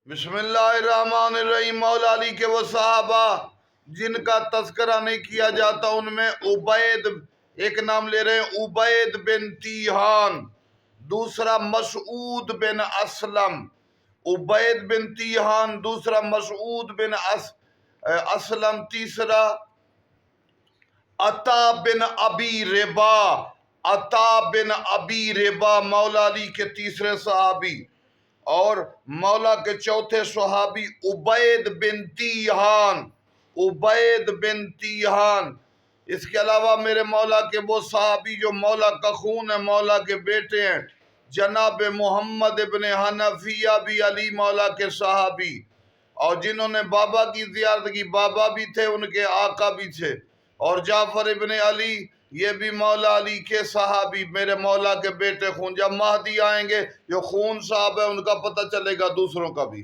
بسم اللہ الرحمن الرحیم۔ مولا علی کے وہ صحابہ جن کا تذکرہ نہیں کیا جاتا، ان میں عبید ایک نام لے رہے ہیں، عبید بن تیہان، دوسرا مسعود بن اسلم۔ عبید بن تیہان، دوسرا مسعود بن اسلم، تیسرا عطا بن ابی ربا۔ عطا بن ابی ربا مولا علی کے تیسرے صحابی، اور مولا کے چوتھے صحابی عبید بن تیہان۔ عبید بن تیہان۔ اس کے علاوہ میرے مولا کے وہ صحابی جو مولا کا خون ہے، مولا کے بیٹے ہیں، جناب محمد ابن حنفیہ بھی علی مولا کے صحابی، اور جنہوں نے بابا کی زیارت کی، بابا بھی تھے، ان کے آقا بھی تھے، اور جعفر ابن علی یہ بھی مولا علی کے صحابی، میرے مولا کے بیٹے خون۔ جب مہدی آئیں گے جو خون صاحب ہے ان کا پتہ چلے گا دوسروں کا بھی۔